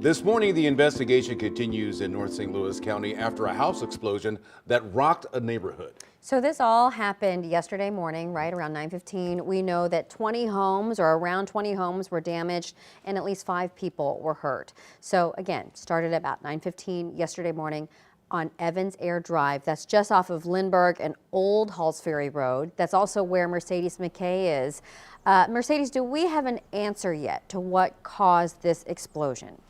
This morning, the investigation continues in North St. Louis County after a house explosion that rocked a neighborhood. So this all happened yesterday morning, right around 9:15. We know that 20 homes or around 20 homes were damaged and at least 5 people were hurt. So again, started about 9:15 yesterday morning on Evans Air Drive. That's just off of Lindbergh and Old Halls Ferry Road. That's also where Mercedes McKay is. Mercedes, do we have an answer yet to what caused this explosion?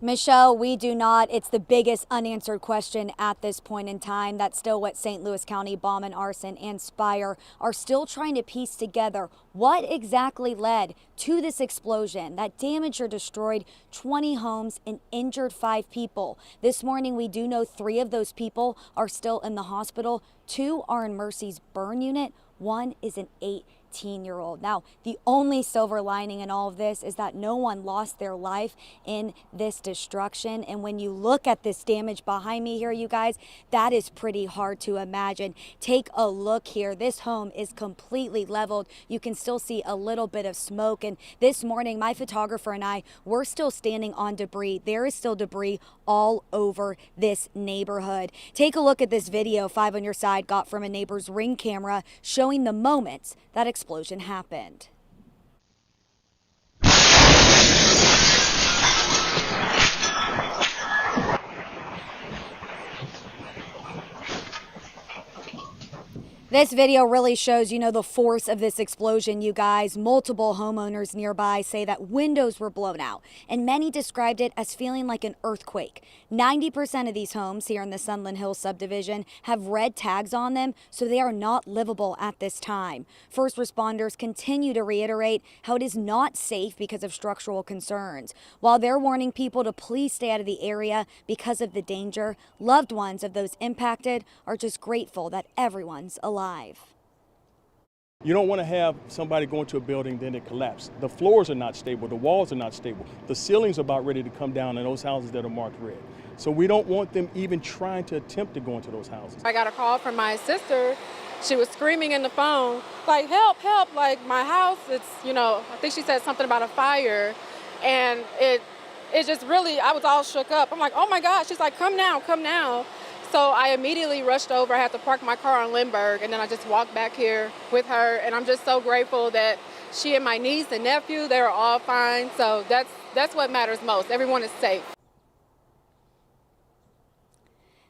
Michelle, we do not. It's the biggest unanswered question at this point in time. That's still what St. Louis County Bomb and Arson and Spire are still trying to piece together. What exactly led to this explosion that damaged or destroyed 20 homes and injured 5 people? This morning, we do know 3 of those people are still in the hospital. 2 are in Mercy's burn unit. 1 is an 18-year-old. Now, the only silver lining in all of this is that no one lost their life in this destruction. And when you look at this damage behind me here, you guys, that is pretty hard to imagine. Take a look here. This home is completely leveled. You can still see a little bit of smoke. And this morning, my photographer and I, we're still standing on debris. There is still debris all over this neighborhood. Take a look at this video 5 on your side got from a neighbor's Ring camera showing the moments that explosion happened. This video really shows, the force of this explosion, you guys. Multiple homeowners nearby say that windows were blown out, and many described it as feeling like an earthquake. 90% of these homes here in the Sunland Hills subdivision have red tags on them, so they are not livable at this time. First responders continue to reiterate how it is not safe because of structural concerns. While they're warning people to please stay out of the area because of the danger, loved ones of those impacted are just grateful that everyone's alive. You don't want to have somebody go into a building, then it collapse. The floors are not stable, the walls are not stable. The ceilings are about ready to come down in those houses that are marked red. So we don't want them even trying to attempt to go into those houses. I got a call from my sister. She was screaming in the phone, like, help, help, like my house, it's, I think she said something about a fire. And it just really, I was all shook up. I'm like, oh my God. She's like, come now, come now. So I immediately rushed over. I had to park my car on Lindbergh, and then I just walked back here with her. And I'm just so grateful that she and my niece and nephew, they're all fine. So that's what matters most. Everyone is safe.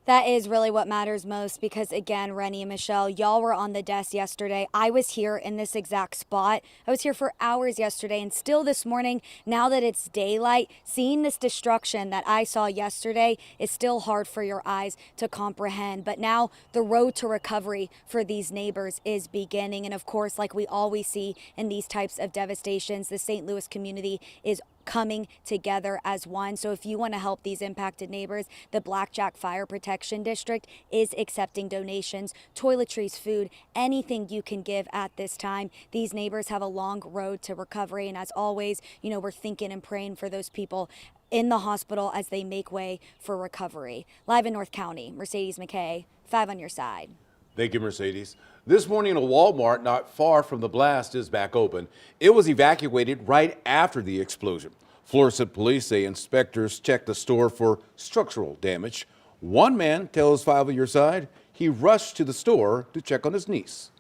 That is really what matters most because, again, Rennie and Michelle, y'all were on the desk yesterday. I was here in this exact spot. I was here for hours yesterday, and still this morning, now that it's daylight, seeing this destruction that I saw yesterday is still hard for your eyes to comprehend. But now the road to recovery for these neighbors is beginning. And of course, like we always see in these types of devastations, the St. Louis community is coming together as one. So if you want to help these impacted neighbors, the Blackjack Fire Protection District is accepting donations, toiletries, food, anything you can give at this time. These neighbors have a long road to recovery. And as always, we're thinking and praying for those people in the hospital as they make way for recovery. Live in North County, Mercedes McKay, 5 on your side. Thank you, Mercedes. This morning, a Walmart not far from the blast is back open. It was evacuated right after the explosion. Florissant police say inspectors checked the store for structural damage. One man tells 5 on your side he rushed to the store to check on his niece.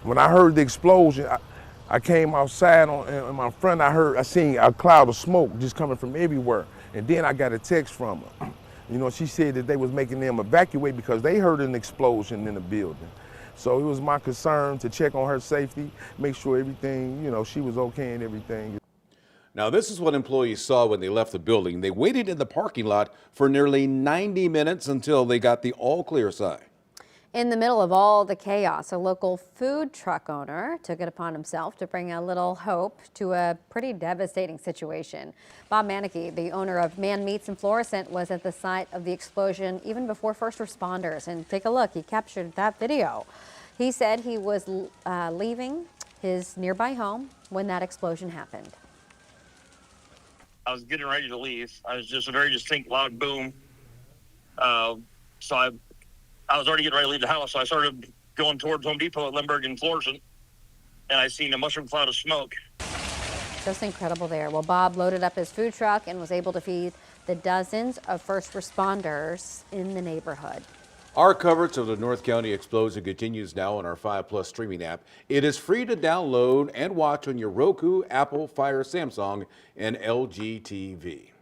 When I heard the explosion, I came outside and my friend, I seen a cloud of smoke just coming from everywhere. And then I got a text from her. She said that they was making them evacuate because they heard an explosion in the building. So it was my concern to check on her safety, make sure everything, she was okay and everything. Now, this is what employees saw when they left the building. They waited in the parking lot for nearly 90 minutes until they got the all clear sign. In the middle of all the chaos, a local food truck owner took it upon himself to bring a little hope to a pretty devastating situation. Bob Manicki, the owner of Man Meats in Florissant, was at the site of the explosion even before first responders. And take a look, he captured that video. He said he was leaving his nearby home when that explosion happened. I was getting ready to leave. I was just a very distinct loud boom. So I was already getting ready to leave the house. So I started going towards Home Depot at Lindbergh and Florissant, and I seen a mushroom cloud of smoke. Just incredible there. Well, Bob loaded up his food truck and was able to feed the dozens of first responders in the neighborhood. Our coverage of the North County explosion continues now on our 5+ streaming app. It is free to download and watch on your Roku, Apple, Fire, Samsung, and LG TV.